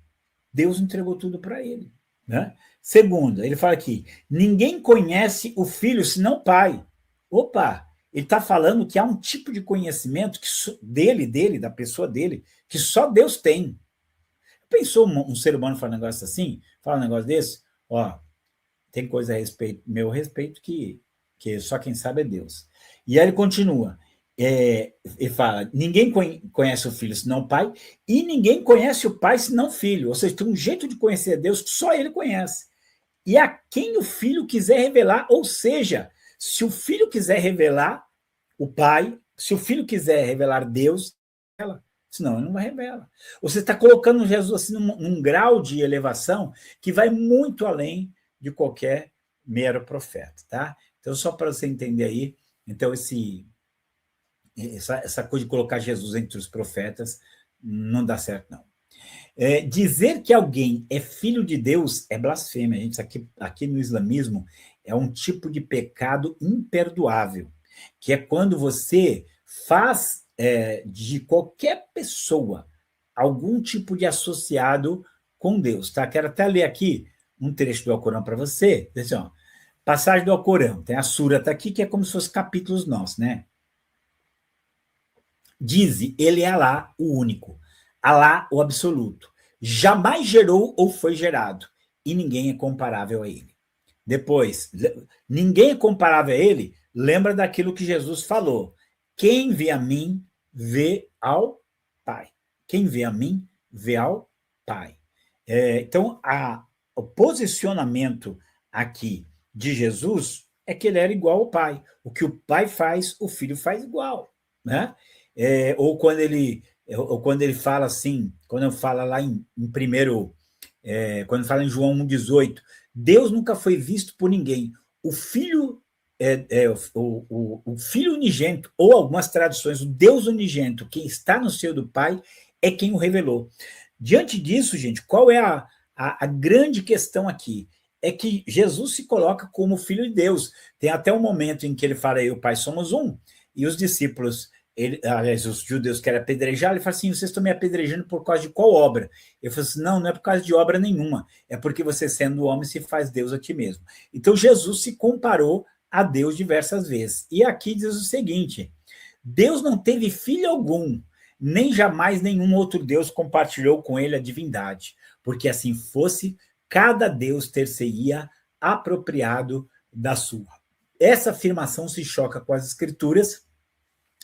Deus entregou tudo para ele. Né? Segunda, ele fala aqui, ninguém conhece o Filho senão o Pai. Opa, ele está falando que há um tipo de conhecimento da pessoa dele, que só Deus tem. Pensou um ser humano falar um negócio assim? Fala um negócio desse? Ó, tem coisa meu respeito que só quem sabe é Deus. E aí ele continua, ele fala, ninguém conhece o Filho senão o Pai, e ninguém conhece o Pai senão o Filho. Ou seja, tem um jeito de conhecer Deus que só ele conhece. E a quem o Filho quiser revelar, ou seja, se o Filho quiser revelar o Pai, se o Filho quiser revelar Deus, senão ele não vai revelar. Você está colocando Jesus assim num grau de elevação que vai muito além de qualquer mero profeta, tá? Então, só para você entender aí, então essa coisa de colocar Jesus entre os profetas não dá certo, não. Dizer que alguém é filho de Deus é blasfêmia, gente. Isso aqui no islamismo é um tipo de pecado imperdoável, que é quando você faz de qualquer pessoa algum tipo de associado com Deus, tá? Quero até ler aqui um trecho do Alcorão para você. Assim, ó, passagem do Alcorão, tem a sura tá aqui, que é como se fosse capítulos nossos, né? Dize, ele é Alá, o único, Alá, o absoluto. Jamais gerou ou foi gerado, e ninguém é comparável a ele. Depois, ninguém é comparável a ele, lembra daquilo que Jesus falou. Quem vê a mim, vê ao Pai. Quem vê a mim, vê ao Pai. Então, o posicionamento aqui de Jesus é que ele era igual ao Pai. O que o Pai faz, o Filho faz igual, né? Ou quando ele fala assim, quando fala lá em primeiro, quando fala em João 1,18, Deus nunca foi visto por ninguém. O Filho, o Filho unigênito, ou algumas traduções, o Deus unigênito, quem está no seio do Pai, é quem o revelou. Diante disso, gente, qual é a grande questão aqui? É que Jesus se coloca como Filho de Deus. Tem até um momento em que ele fala, eu e o Pai somos um, e os discípulos, aliás, os judeus querem apedrejar, ele fala assim, vocês estão me apedrejando por causa de qual obra? Ele falou assim, não é por causa de obra nenhuma, é porque você, sendo homem, se faz Deus a ti mesmo. Então, Jesus se comparou a Deus diversas vezes. E aqui diz o seguinte, Deus não teve filho algum, nem jamais nenhum outro Deus compartilhou com ele a divindade, porque assim fosse, cada Deus ter-se-ia apropriado da sua. Essa afirmação se choca com as escrituras,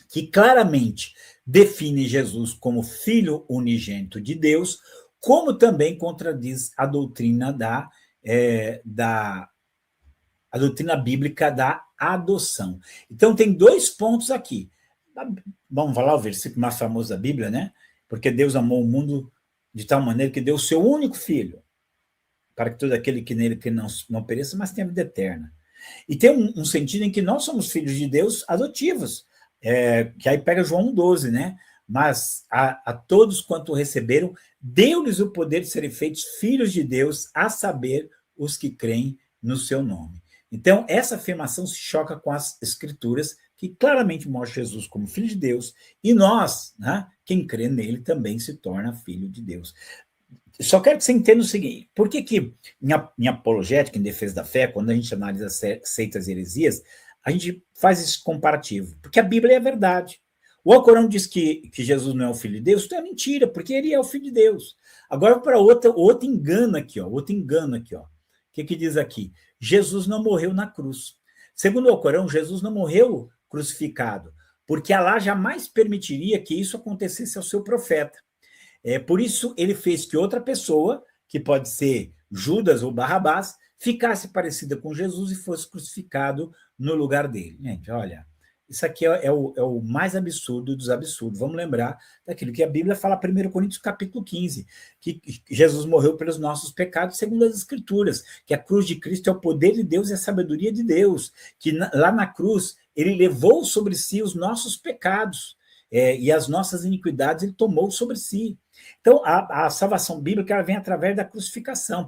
que claramente define Jesus como filho unigênito de Deus, como também contradiz a doutrina a doutrina bíblica da adoção. Então, tem 2 pontos aqui. Vamos falar o versículo mais famoso da Bíblia, né? Porque Deus amou o mundo de tal maneira que deu o seu único filho, para que todo aquele que nele que não pereça, mas tenha vida eterna. E tem um sentido em que nós somos filhos de Deus adotivos, que aí pega João 1,12, né? Mas a todos quanto receberam, deu-lhes o poder de serem feitos filhos de Deus, a saber, os que creem no seu nome. Então, essa afirmação se choca com as escrituras, que claramente mostra Jesus como filho de Deus, e nós, né, quem crê nele, também se torna filho de Deus. Só quero que você entenda o seguinte, por que em apologética, em defesa da fé, quando a gente analisa seitas e heresias, a gente faz esse comparativo? Porque a Bíblia é a verdade. O Alcorão diz que Jesus não é o filho de Deus, isso é mentira, porque ele é o filho de Deus. Agora, para outro engano aqui, ó. O que diz aqui? Jesus não morreu na cruz. Segundo o Alcorão, Jesus não morreu crucificado, porque Alá jamais permitiria que isso acontecesse ao seu profeta. Por isso, ele fez que outra pessoa, que pode ser Judas ou Barrabás, ficasse parecida com Jesus e fosse crucificado no lugar dele. Gente, olha, isso aqui é o mais absurdo dos absurdos. Vamos lembrar daquilo que a Bíblia fala, 1 Coríntios capítulo 15, que Jesus morreu pelos nossos pecados, segundo as Escrituras, que a cruz de Cristo é o poder de Deus e a sabedoria de Deus, que lá na cruz ele levou sobre si os nossos pecados, e as nossas iniquidades ele tomou sobre si. Então, a salvação bíblica ela vem através da crucificação.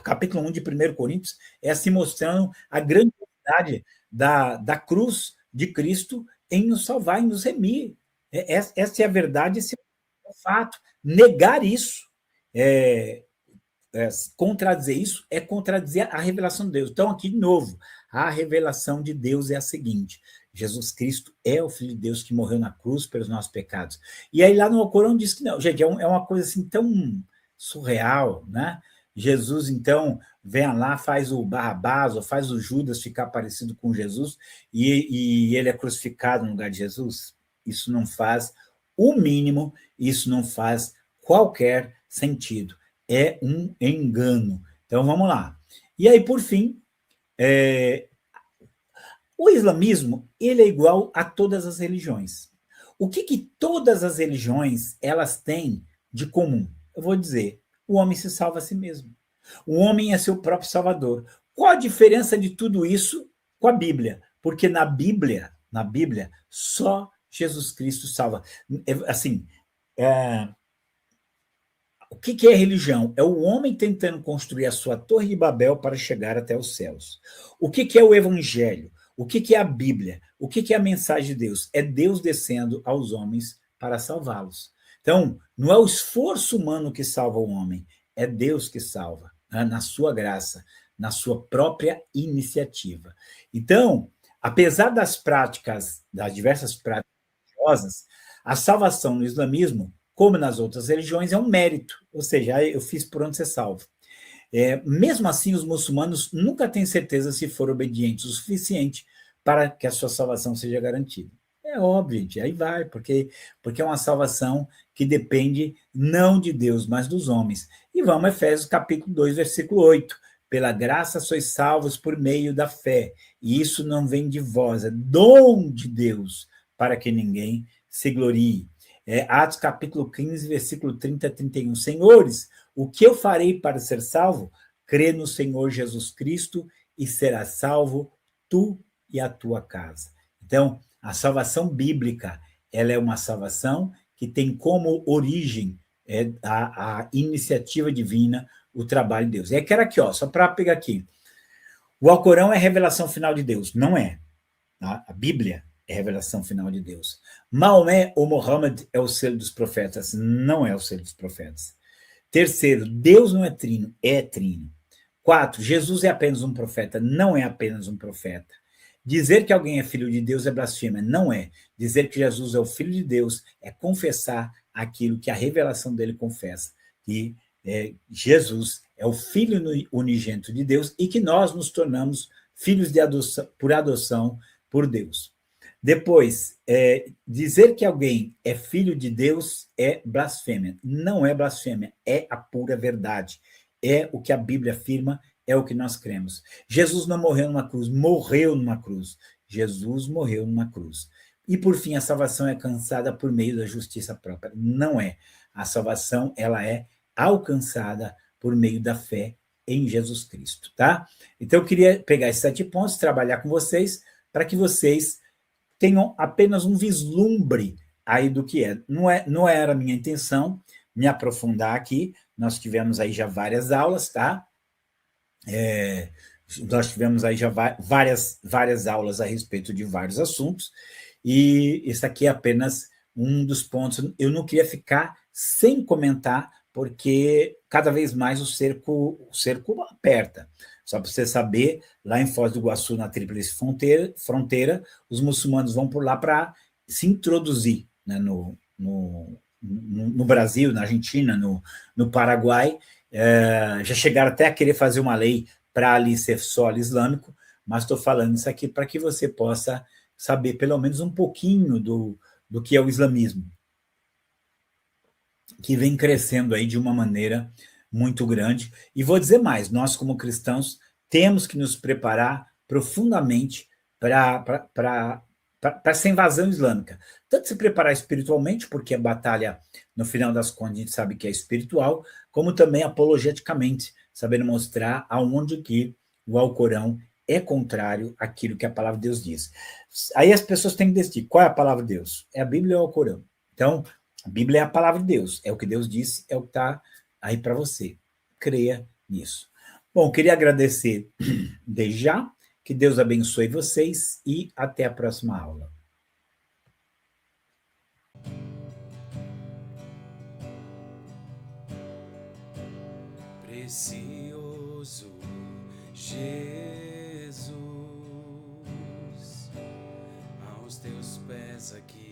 Capítulo 1 de 1 Coríntios é se mostrando a grandiosidade da cruz de Cristo em nos salvar, em nos remir. Essa é a verdade, esse é o fato. Negar isso, contradizer isso, é contradizer a revelação de Deus. Então, aqui de novo, a revelação de Deus é a seguinte: Jesus Cristo é o Filho de Deus que morreu na cruz pelos nossos pecados. E aí lá no Alcorão diz que não, gente, é uma coisa assim tão surreal, né? Jesus, então, vem lá, faz o Barrabás, ou faz o Judas ficar parecido com Jesus, e ele é crucificado no lugar de Jesus. Isso não faz o mínimo, isso não faz qualquer sentido. É um engano. Então, vamos lá. E aí, por fim, o islamismo, ele é igual a todas as religiões. O que todas as religiões elas têm de comum? Eu vou dizer, o homem se salva a si mesmo. O homem é seu próprio salvador. Qual a diferença de tudo isso com a Bíblia? Porque na Bíblia, só Jesus Cristo salva. Assim, o que é religião? É o homem tentando construir a sua torre de Babel para chegar até os céus. O que é o evangelho? O que é a Bíblia? O que é a mensagem de Deus? É Deus descendo aos homens para salvá-los. Então, não é o esforço humano que salva o homem, é Deus que salva, né? Na sua graça, na sua própria iniciativa. Então, apesar das diversas práticas religiosas, a salvação no islamismo, como nas outras religiões, é um mérito, ou seja, eu fiz por onde ser salvo. Mesmo assim, os muçulmanos nunca têm certeza se foram obedientes o suficiente para que a sua salvação seja garantida. É óbvio, gente, aí vai, porque é uma salvação que depende não de Deus, mas dos homens. E vamos a Efésios capítulo 2, versículo 8. Pela graça sois salvos por meio da fé, e isso não vem de vós, é dom de Deus, para que ninguém se glorie. Atos capítulo 15, versículo 30 a 31. Senhores, o que eu farei para ser salvo? Crê no Senhor Jesus Cristo e serás salvo tu e a tua casa. Então, a salvação bíblica, ela é uma salvação que tem como origem a iniciativa divina, o trabalho de Deus. E quero aqui, só para pegar aqui. O Alcorão é revelação final de Deus? Não é. A Bíblia é revelação final de Deus. Maomé ou Mohammed é o selo dos profetas? Não é o selo dos profetas. Terceiro, Deus não é trino, é trino. 4, Jesus é apenas um profeta, não é apenas um profeta. Dizer que alguém é filho de Deus é blasfêmia, não é. Dizer que Jesus é o filho de Deus é confessar aquilo que a revelação dele confessa, que Jesus é o filho unigênito de Deus e que nós nos tornamos filhos de adoção, por Deus. Depois, dizer que alguém é filho de Deus é blasfêmia. Não é blasfêmia, é a pura verdade. É o que a Bíblia afirma, é o que nós cremos. Jesus não morreu numa cruz, morreu numa cruz. Jesus morreu numa cruz. E, por fim, a salvação é alcançada por meio da justiça própria. Não é. A salvação, ela é alcançada por meio da fé em Jesus Cristo, tá? Então, eu queria pegar esses 7 pontos, trabalhar com vocês, para que vocês tenham apenas um vislumbre aí do que é. Não era a minha intenção me aprofundar aqui, nós tivemos aí já várias aulas, tá? Nós tivemos aí já várias aulas a respeito de vários assuntos, e esse aqui é apenas um dos pontos. Eu não queria ficar sem comentar, porque cada vez mais o cerco aperta. Só para você saber, lá em Foz do Iguaçu, na Tríplice Fronteira, os muçulmanos vão por lá para se introduzir, né, no Brasil, na Argentina, no Paraguai. Já chegaram até a querer fazer uma lei para ali ser solo islâmico, mas estou falando isso aqui para que você possa saber pelo menos um pouquinho do que é o islamismo, que vem crescendo aí de uma maneira muito grande. E vou dizer mais, nós como cristãos temos que nos preparar profundamente para essa invasão islâmica. Tanto se preparar espiritualmente, porque a batalha, no final das contas, a gente sabe que é espiritual, como também apologeticamente, sabendo mostrar aonde que o Alcorão é contrário àquilo que a palavra de Deus diz. Aí as pessoas têm que decidir qual é a palavra de Deus. É a Bíblia ou é o Alcorão? Então, a Bíblia é a palavra de Deus, é o que Deus disse, é o que está aí para você. Creia nisso. Bom, queria agradecer desde já, que Deus abençoe vocês e até a próxima aula. Precioso Jesus, aos teus pés aqui